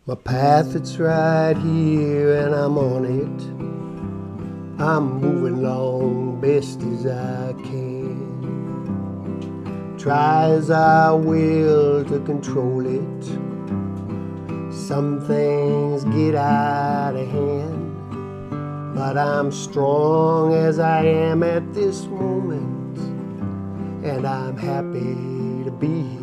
My path, it's right here and I'm on it. I'm moving along best as I can. Try as I will to control it. Some things get out of hand, but I'm strong as I am at this moment, and I'm happy to be here.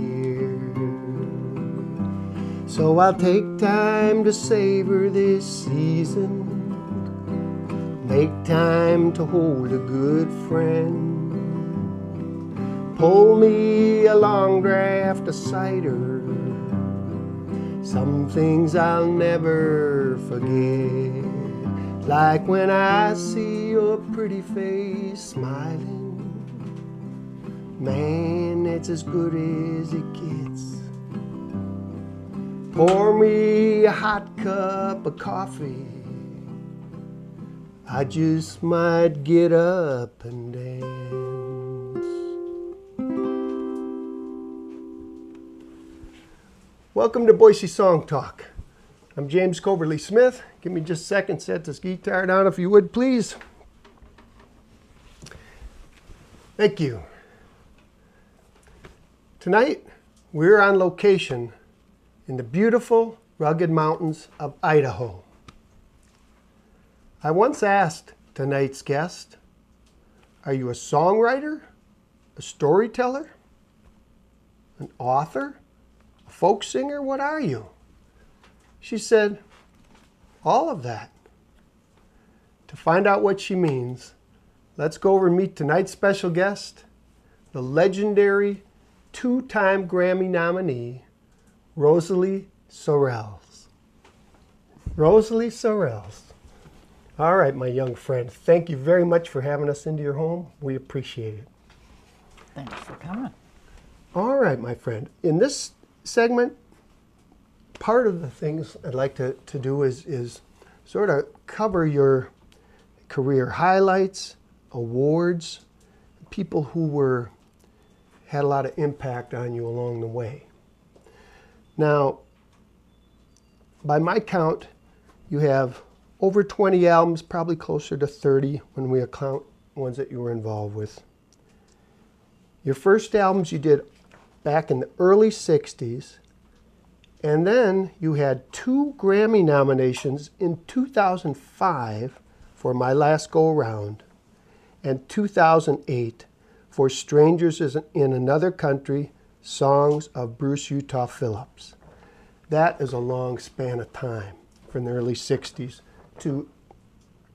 So I'll take time to savor this season, make time to hold a good friend, pull me a long draft of cider, some things I'll never forget, like when I see your pretty face smiling. Man, it's as good as it gets. Pour me a hot cup of coffee, I just might get up and dance. Welcome to Boise Song Talk. I'm James Coberly Smith. Give me just a second, set this guitar down if you would, please. Thank you. Tonight, we're on location in the beautiful, rugged mountains of Idaho. I once asked tonight's guest, are you a songwriter, a storyteller, an author, a folk singer? What are you? She said, all of that. To find out what she means, let's go over and meet tonight's special guest, the legendary two-time Grammy nominee, Rosalie Sorrels. Rosalie Sorrels. All right, my young friend, thank you very much for having us into your home. We appreciate it. Thanks for coming. All right, my friend. In this segment, part of the things I'd like to do is sort of cover your career highlights, awards, people who had a lot of impact on you along the way. Now, by my count, you have over 20 albums, probably closer to 30 when we account ones that you were involved with. Your first albums you did back in the early 60s, and then you had 2 Grammy nominations in 2005 for My Last Go Around and 2008 for Strangers in Another Country, Songs of Bruce Utah Phillips. That is a long span of time from the early 60s to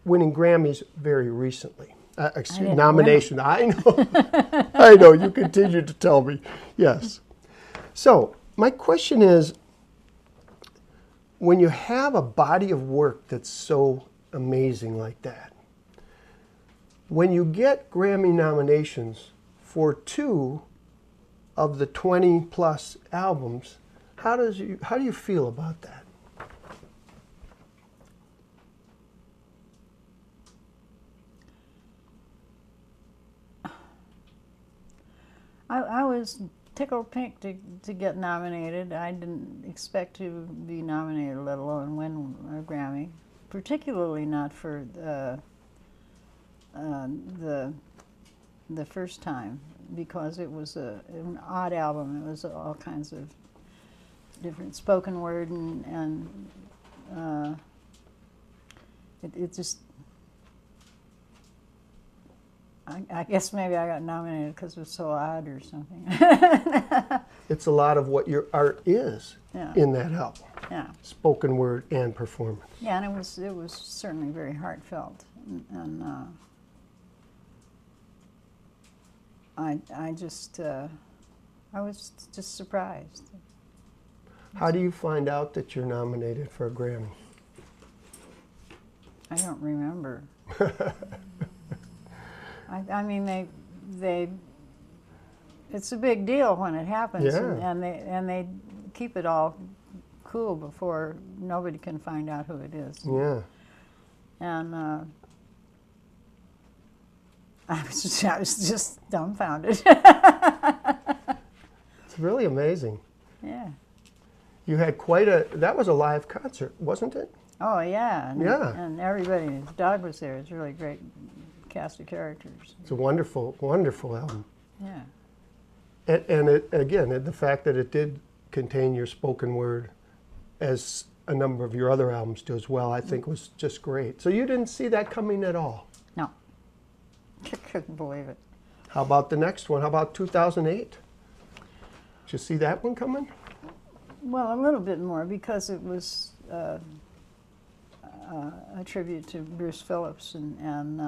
winning Grammys very recently. Nomination. I know. I know. You continue to tell me. Yes. So my question is, when you have a body of work that's so amazing like that, when you get Grammy nominations for 2 of the 20 plus albums, how do you feel about that? I was tickled pink to get nominated. I didn't expect to be nominated, let alone win a Grammy, particularly not for the first time, because it was an odd album. It was all kinds of different spoken word and it just, I guess maybe I got nominated because it was so odd or something. It's a lot of what your art is in that album. Yeah. Spoken word and performance. Yeah, and it was certainly very heartfelt, and I was just surprised. How do you find out that you're nominated for a Grammy? I don't remember. I mean, they it's a big deal when it happens, yeah. and they keep it all cool before nobody can find out who it is. Yeah. And I was just dumbfounded. It's really amazing. Yeah. You had quite a, that was a live concert, wasn't it? Oh, yeah. And, Yeah. And everybody, his dog was there. It's a really great cast of characters. It's a wonderful, wonderful album. Yeah. And it, again, the fact that it did contain your spoken word, as a number of your other albums do as well, I think was just great. So you didn't see that coming at all? No. I couldn't believe it. How about the next one? How about 2008? Did you see that one coming? Well, a little bit more, because it was a tribute to Bruce Phillips, and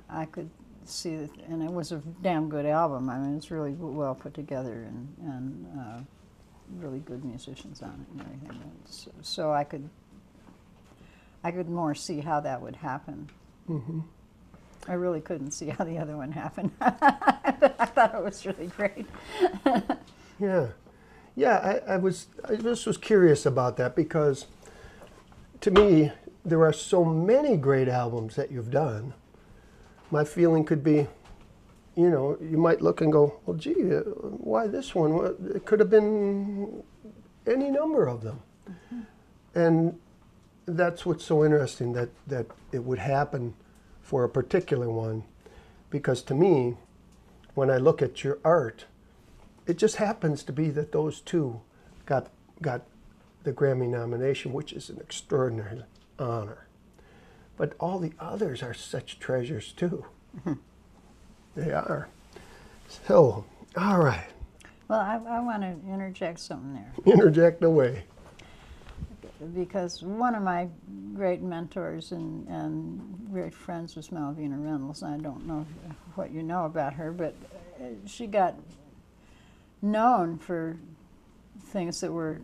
I could see that, and it was a damn good album. I mean, it's really well put together, and really good musicians on it and everything. So I could more see how that would happen. Mm-hmm. I really couldn't see how the other one happened. I thought it was really great. Yeah. Yeah, I just was curious about that, because to me, there are so many great albums that you've done. My feeling could be, you know, you might look and go, well, gee, why this one? Well, it could have been any number of them. Mm-hmm. And that's what's so interesting, that it would happen for a particular one. Because to me, when I look at your art, it just happens to be that those two got the Grammy nomination, which is an extraordinary honor. But all the others are such treasures too. Mm-hmm. They are. So, all right. Well, I want to interject something there. Interject away. Because one of my great mentors and great friends was Malvina Reynolds. I don't know what you know about her, but she got known for things that were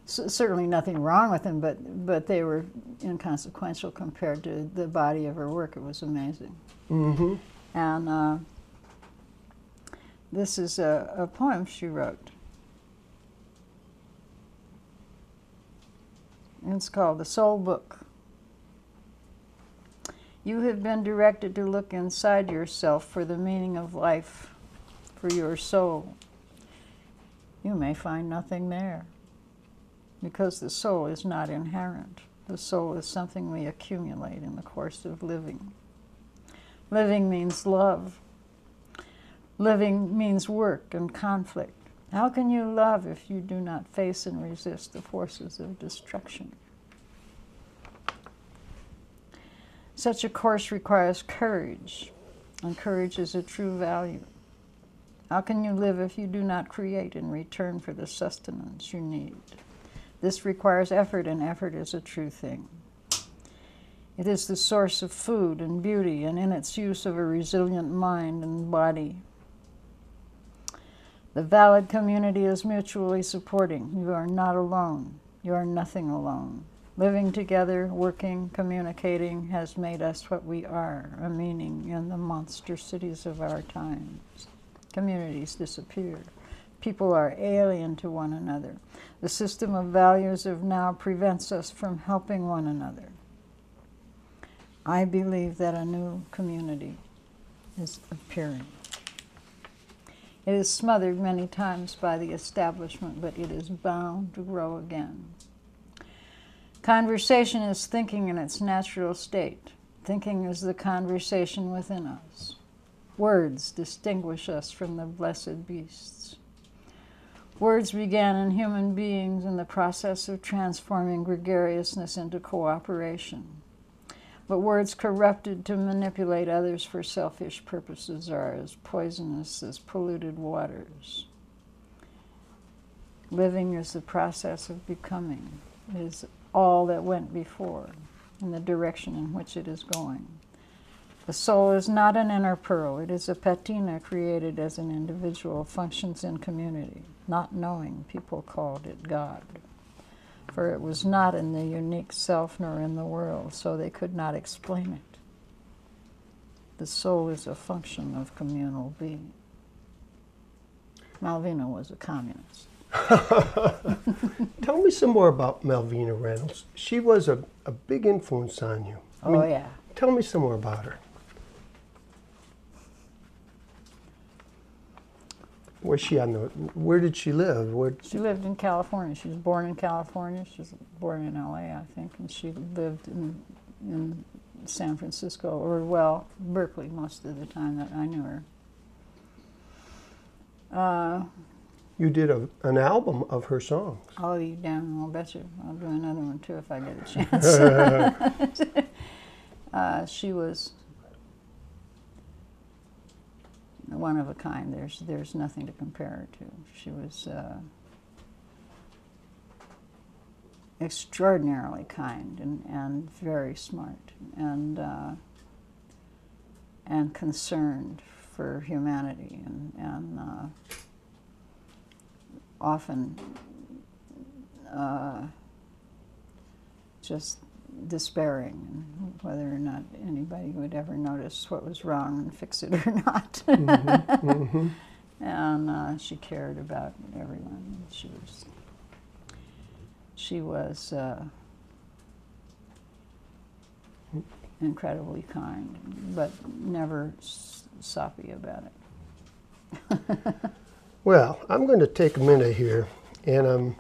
certainly nothing wrong with them, but they were inconsequential compared to the body of her work. It was amazing. Mm-hmm. And this is a poem she wrote. It's called The Soul Book. You have been directed to look inside yourself for the meaning of life, for your soul. You may find nothing there, because the soul is not inherent. The soul is something we accumulate in the course of living. Living means love. Living means work and conflict. How can you love if you do not face and resist the forces of destruction? Such a course requires courage, and courage is a true value. How can you live if you do not create in return for the sustenance you need? This requires effort, and effort is a true thing. It is the source of food and beauty, and in its use of a resilient mind and body. The valid community is mutually supporting. You are not alone. You are nothing alone. Living together, working, communicating has made us what we are, a meaning in the monster cities of our times. Communities disappear. People are alien to one another. The system of values of now prevents us from helping one another. I believe that a new community is appearing. It is smothered many times by the establishment, but it is bound to grow again. Conversation is thinking in its natural state. Thinking is the conversation within us. Words distinguish us from the blessed beasts. Words began in human beings in the process of transforming gregariousness into cooperation. But words corrupted to manipulate others for selfish purposes are as poisonous as polluted waters. Living is the process of becoming. It is all that went before, in the direction in which it is going. The soul is not an inner pearl. It is a patina created as an individual, functions in community. Not knowing, people called it God. For it was not in the unique self nor in the world, so they could not explain it. The soul is a function of communal being. Malvina was a communist. Tell me some more about Malvina Reynolds. She was a big influence on you. Yeah. Tell me some more about her. Was she on the? Where did she live? Where? She lived in California. She was born in California. She was born in LA, I think, and she lived in San Francisco, or well, Berkeley most of the time that I knew her. You did an album of her songs. Oh, you damn, I'll bet you. I'll do another one too if I get a chance. She was one of a kind. There's nothing to compare her to. She was extraordinarily kind and very smart and concerned for humanity and often just despairing, and whether or not anybody would ever notice what was wrong and fix it or not. Mm-hmm, mm-hmm. And she cared about everyone. She was incredibly kind, but never soppy about it. Well, I'm going to take a minute here, and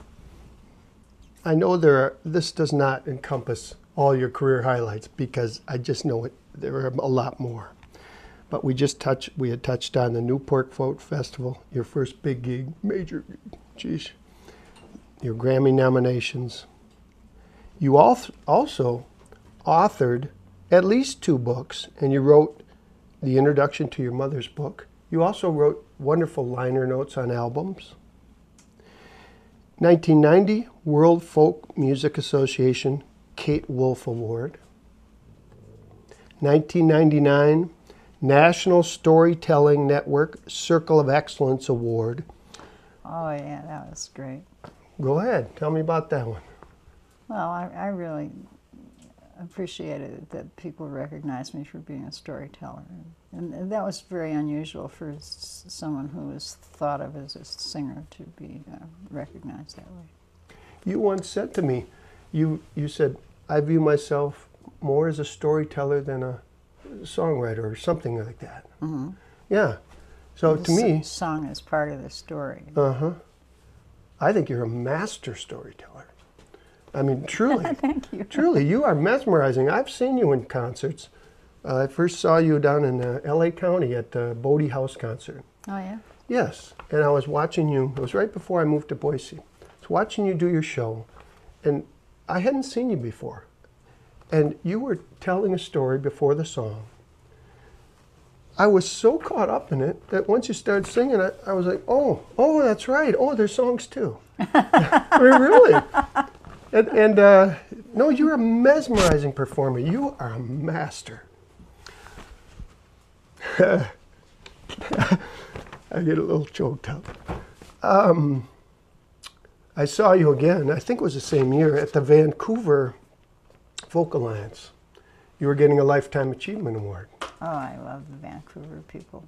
I know this does not encompass all your career highlights because I just know there are a lot more. But we had touched on the Newport Folk Festival, your first big gig, major gig, geez, your Grammy nominations. You also authored at least 2 books, and you wrote the introduction to your mother's book. You also wrote wonderful liner notes on albums. 1990 World Folk Music Association Kate Wolf Award. 1999 National Storytelling Network Circle of Excellence Award. Oh yeah, that was great. Go ahead, tell me about that one. Well, I really appreciated that people recognized me for being a storyteller. And that was very unusual for someone who was thought of as a singer to be recognized that way. You once said to me, you said, I view myself more as a storyteller than a songwriter or something like that. Mm-hmm. Yeah. So to me... song is part of the story. Uh-huh. I think you're a master storyteller. I mean, truly. Thank you. Truly, you are mesmerizing. I've seen you in concerts. I first saw you down in L.A. County at the Bodie House concert. Oh, yeah? Yes, and I was watching you. It was right before I moved to Boise. I was watching you do your show, and I hadn't seen you before. And you were telling a story before the song. I was so caught up in it that once you started singing it, I was like, oh, that's right. Oh, there's songs too. I mean, really. And no, you're a mesmerizing performer. You are a master. I get a little choked up. I saw you again, I think it was the same year, at the Vancouver Folk Alliance. You were getting a Lifetime Achievement Award. Oh, I love the Vancouver people.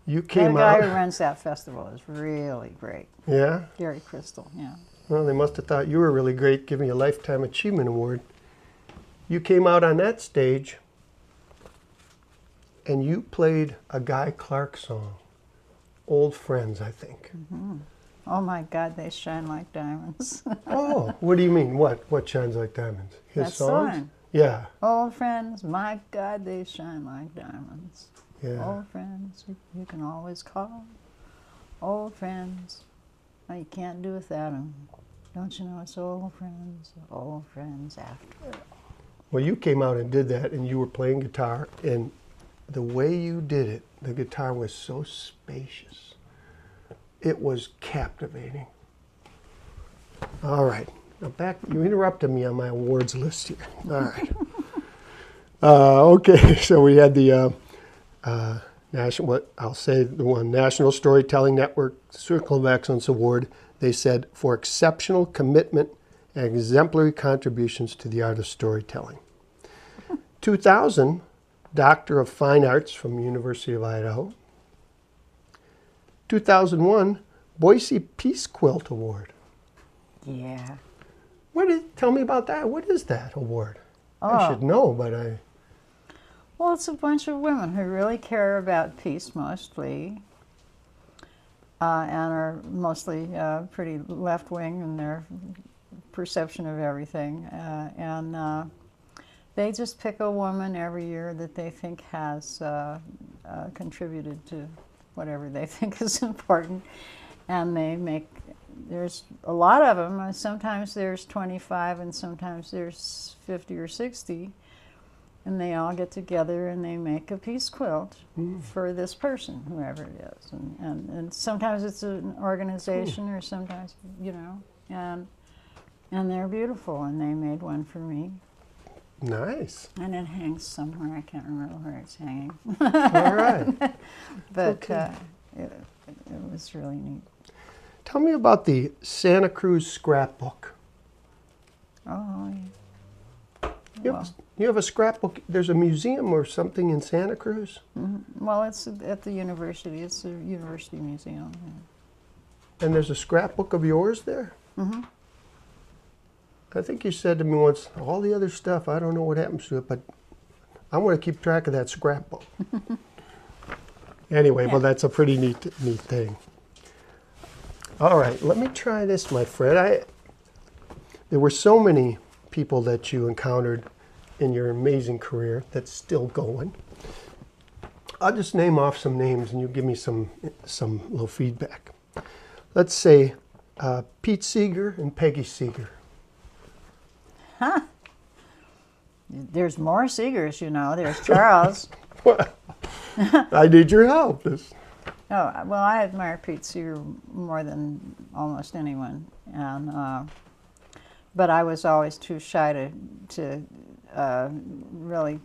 You came The guy out. who runs that festival is really great. Yeah? Gary Crystal, yeah. Well, they must have thought you were really great, giving you a Lifetime Achievement Award. You came out on that stage and you played a Guy Clark song, Old Friends, I think. Mm-hmm. Oh my God, they shine like diamonds. Oh, what do you mean? What shines like diamonds? His That songs? song. Yeah. Old friends, my God, they shine like diamonds. Yeah. Old friends, you can always call. Old friends, oh, you can't do without them. Don't you know it's old friends after all. Well, you came out and did that, and you were playing guitar, and the way you did it, the guitar was so spacious. It was captivating. All right. Now back, you interrupted me on my awards list here. All right. Okay, so we had the National Storytelling Network Circle of Excellence Award. They said for exceptional commitment and exemplary contributions to the art of storytelling. 2000, Doctor of Fine Arts from University of Idaho. 2001, Boise Peace Quilt Award. Yeah. Tell me about that. What is that award? Oh. I should know, but I... Well, it's a bunch of women who really care about peace mostly. and are mostly pretty left-wing in their perception of everything. And they just pick a woman every year that they think has contributed to whatever they think is important. And they make, there's a lot of them. Sometimes there's 25 and sometimes there's 50 or 60. And they all get together and they make a peace quilt for this person, whoever it is. And sometimes it's an organization or sometimes, you know, and they're beautiful. And they made one for me. Nice. And it hangs somewhere. I can't remember where it's hanging. All right. But okay. It was really neat. Tell me about the Santa Cruz scrapbook. Oh, yeah. You have a scrapbook. There's a museum or something in Santa Cruz? Mm-hmm. Well, it's at the university. It's a university museum. Yeah. And there's a scrapbook of yours there? Mm-hmm. I think you said to me once, all the other stuff, I don't know what happens to it, but I want to keep track of that scrapbook. Anyway, well, that's a pretty neat thing. All right, let me try this, my friend. There were so many people that you encountered in your amazing career that's still going. I'll just name off some names and you give me some little feedback. Let's say Pete Seeger and Peggy Seeger. Huh. There's more Seegers, you know. There's Charles. I need your help. Oh, well, I admire Pete Seeger more than almost anyone, and but I was always too shy to really.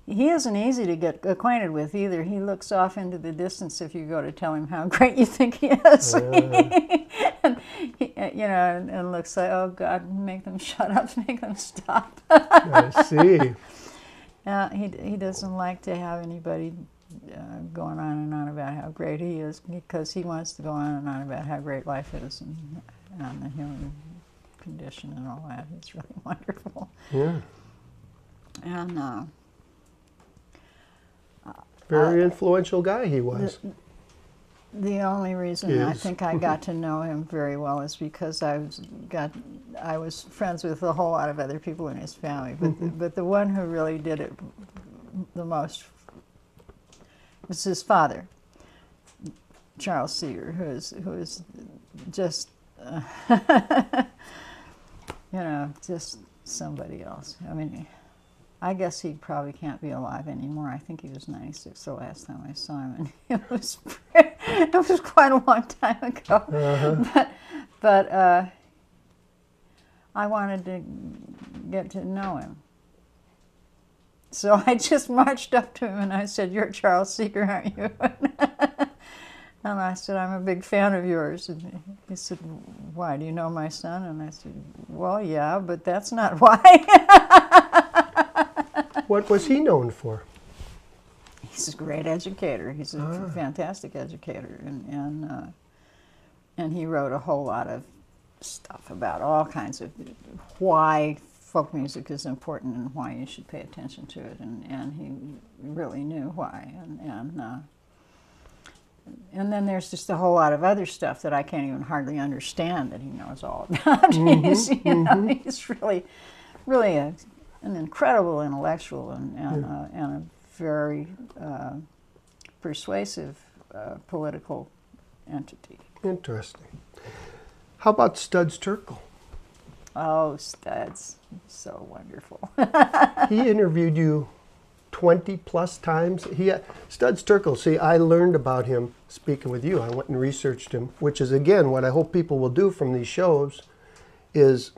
He isn't easy to get acquainted with either. He looks off into the distance if you go to tell him how great you think he is. And you know, and looks like, oh God, make them shut up, make them stop. I see. He doesn't like to have anybody going on and on about how great he is, because he wants to go on and on about how great life is and the human condition and all that. It's really wonderful. Yeah. And very influential guy he was. The only reason I think I got to know him very well is because I was friends with a whole lot of other people in his family, but the one who really did it the most was his father, Charles Seeger, who is just you know, just somebody else. I mean, I guess he probably can't be alive anymore. I think he was 96 the last time I saw him, and it was quite a long time ago. Uh-huh. But I wanted to get to know him. So I just marched up to him and I said, "You're Charles Seeger, aren't you?" And I said, "I'm a big fan of yours." And he said, "Why, do you know my son?" And I said, "Well, yeah, but that's not why." What was he known for? He's a great educator. He's a fantastic educator, and he wrote a whole lot of stuff about all kinds of why folk music is important and why you should pay attention to it, and he really knew why. And then there's just a whole lot of other stuff that I can't even hardly understand that he knows all about. He's really, really an incredible intellectual and a very persuasive political entity. Interesting. How about Studs Terkel? Oh, Studs, so wonderful. He interviewed you 20 plus times. Studs Terkel, see, I learned about him speaking with you. I went and researched him, which is, again, what I hope people will do from these shows, is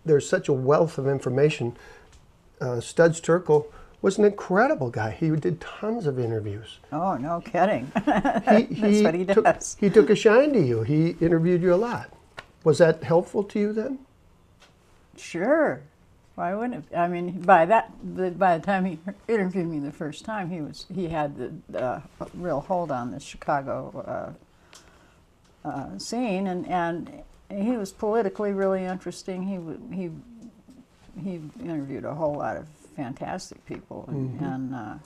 there's such a wealth of information. Studs Terkel was an incredible guy. He did tons of interviews. Oh, no kidding. That's what he does. He took a shine to you. He interviewed you a lot. Was that helpful to you then? Sure. Why wouldn't it? I mean, by the time he interviewed me the first time, he had the real hold on the Chicago scene, and he was politically really interesting. He interviewed a whole lot of fantastic people, and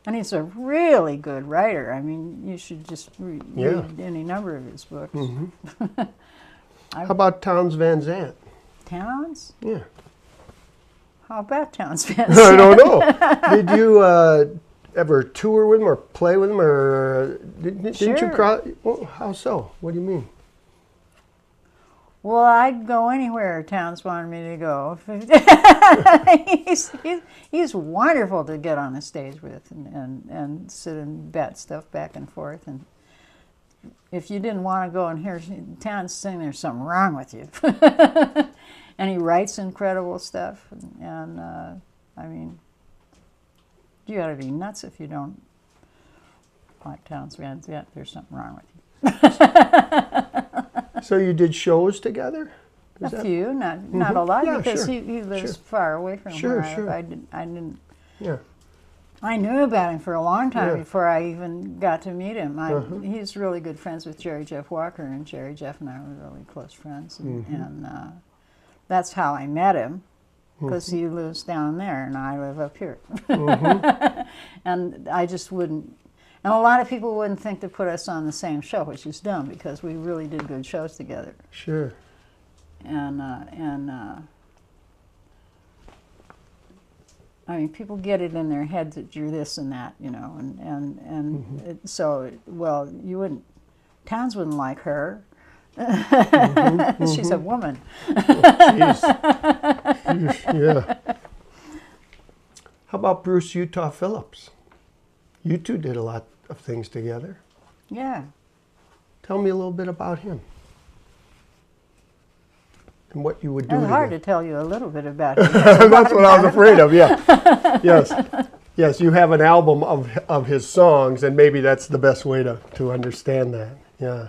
And he's a really good writer. I mean, you should just read any number of his books. How about Townes Van Zandt? Townes? Yeah. How about Townes Van Zandt? I don't know. Did you ever tour with him or play with him, or didn't you cross? Well, how so? What do you mean? Well, I'd go anywhere Townes wanted me to go. He's wonderful to get on the stage with and sit and bat stuff back and forth. And if you didn't want to go and hear Townes sing, there's something wrong with you. And he writes incredible stuff. And I mean, you got to be nuts if you don't like Townes Van Zandt. There's something wrong with you. So you did shows together? A few, not a lot, because he lives far away from where I didn't. Yeah. I knew about him for a long time before I even got to meet him. He's really good friends with Jerry Jeff Walker, and Jerry Jeff and I were really close friends. And that's how I met him, because he lives down there and I live up here. And I just wouldn't. And a lot of people wouldn't think to put us on the same show, which is dumb, because we really did good shows together. Sure. And I mean, people get it in their heads that you're this and that, you know, so, well, you wouldn't, Townes wouldn't like her. She's a woman. Jeez. Yeah. How about Bruce Utah Phillips? You two did a lot of things together. Yeah. Tell me a little bit about him and what you would do. It's hard to tell you a little bit about him. That's what I was afraid of, yeah. Yes, you have an album of his songs, and maybe that's the best way to understand that, yeah.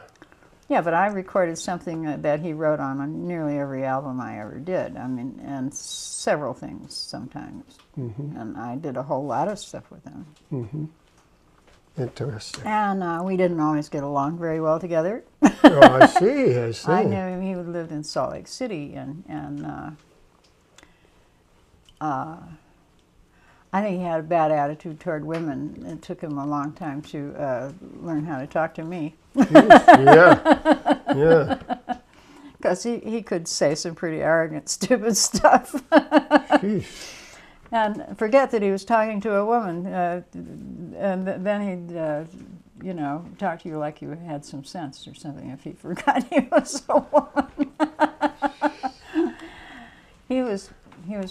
Yeah, but I recorded something that he wrote on nearly every album I ever did. I mean, and several things sometimes. And I did a whole lot of stuff with him. Interesting. And we didn't always get along very well together. Oh, I see. I knew him. He lived in Salt Lake City, and I think he had a bad attitude toward women. It took him a long time to learn how to talk to me. Yeah. Because he could say some pretty arrogant, stupid stuff. Jeez. And forget that he was talking to a woman, and then he'd, you know, talk to you like you had some sense or something if he forgot he was a woman. He was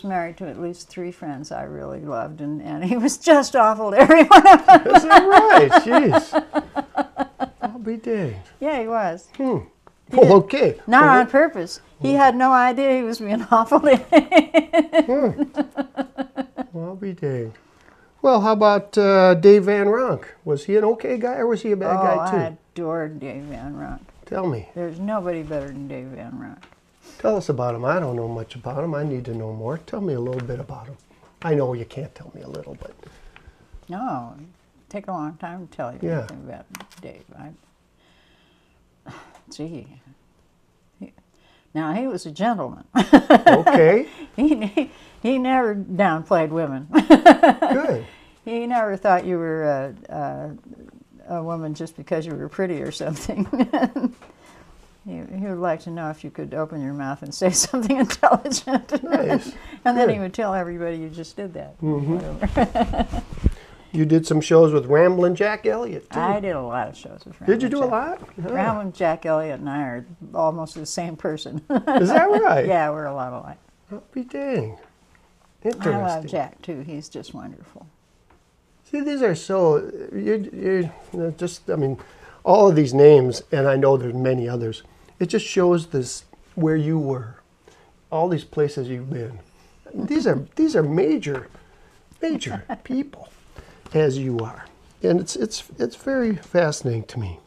married to at least 3 friends I really loved, and he was just awful to every one of them. Is that right? Jeez. I'll be danged. Yeah, he was. Well, okay. Not on purpose. He had no idea he was being awful to him. Well, I'll be danged. Well, how about Dave Van Ronk? Was he an okay guy, or was he a bad guy too? I adored Dave Van Ronk. Tell me. There's nobody better than Dave Van Ronk. Tell us about him. I don't know much about him. I need to know more. Tell me a little bit about him. I know you can't tell me a little, but... No, it'd take a long time to tell you anything about Dave. Now, he was a gentleman. Okay. He never downplayed women. Good. He never thought you were a woman just because you were pretty or something. He would like to know if you could open your mouth and say something intelligent. Nice. And then he would tell everybody you just did that. You did some shows with Ramblin' Jack Elliott, too. I did a lot of shows with Ramblin' Did you do Jack. a lot? Yeah. Ramblin' Jack Elliott and I are almost the same person. Is that right? Yeah, we're a lot alike. I'll be dang. Interesting. I love Jack, too. He's just wonderful. See, these are so, you just, I mean, all of these names, and I know there's many others, it just shows this, where you were, all these places you've been. These are major people, as you are. And it's very fascinating to me.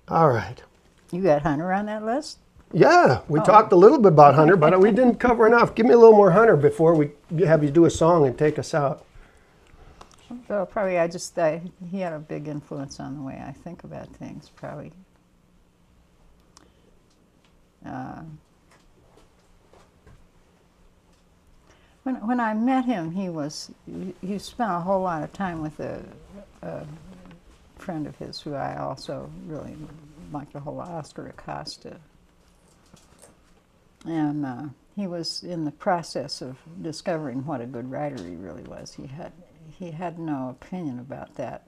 All right. You got Hunter on that list? Yeah, we talked a little bit about Hunter, but we didn't cover enough. Give me a little more Hunter before we have you do a song and take us out. Well, probably he had a big influence on the way I think about things, probably. When I met him, he spent a whole lot of time with a friend of his who I also really liked a whole lot, Oscar Acosta. And he was in the process of discovering what a good writer he really was. He had no opinion about that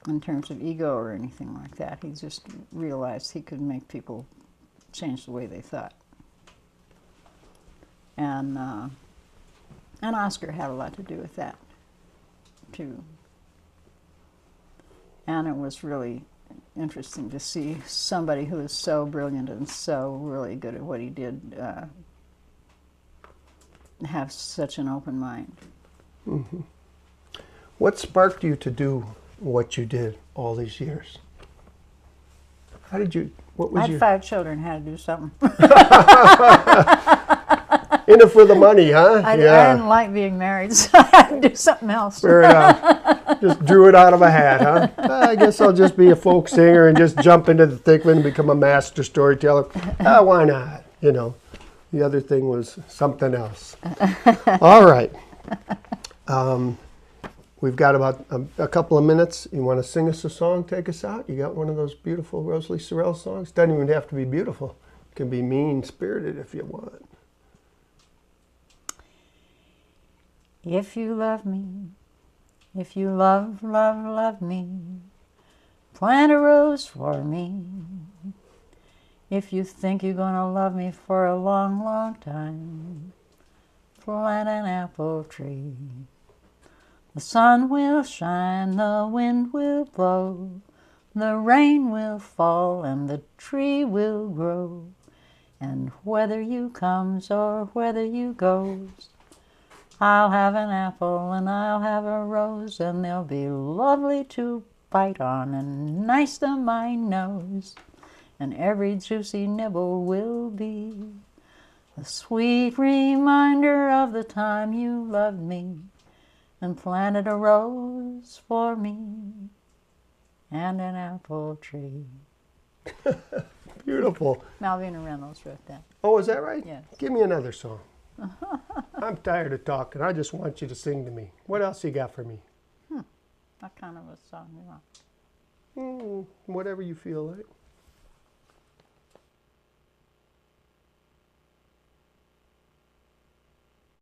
in terms of ego or anything like that. He just realized he could make people change the way they thought. And Oscar had a lot to do with that, too. And it was really interesting to see somebody who was so brilliant and so really good at what he did have such an open mind. Mm-hmm. What sparked you to do what you did all these years? How did you, what was I had 5 children, had to do something. In it for the money, huh? I didn't like being married, so I had to do something else. Fair enough. Just drew it out of a hat, huh? I guess I'll just be a folk singer and just jump into the thick of it and become a master storyteller. Why not? You know, the other thing was something else. All right. We've got about a couple of minutes. You want to sing us a song, take us out? You got one of those beautiful Rosalie Sorrels songs? Doesn't even have to be beautiful. It can be mean-spirited if you want. If you love me, if you love me, plant a rose for me. If you think you're gonna love me for a long, long time, plant an apple tree. The sun will shine, the wind will blow, the rain will fall, and the tree will grow. And whether you comes or whether you goes, I'll have an apple and I'll have a rose, and they'll be lovely to bite on and nice to my nose. And every juicy nibble will be a sweet reminder of the time you loved me and planted a rose for me and an apple tree. Beautiful. Malvina Reynolds wrote that. Oh, is that right? Yes. Give me another song. I'm tired of talking. I just want you to sing to me. What else you got for me? What kind of a song you want? Whatever you feel like.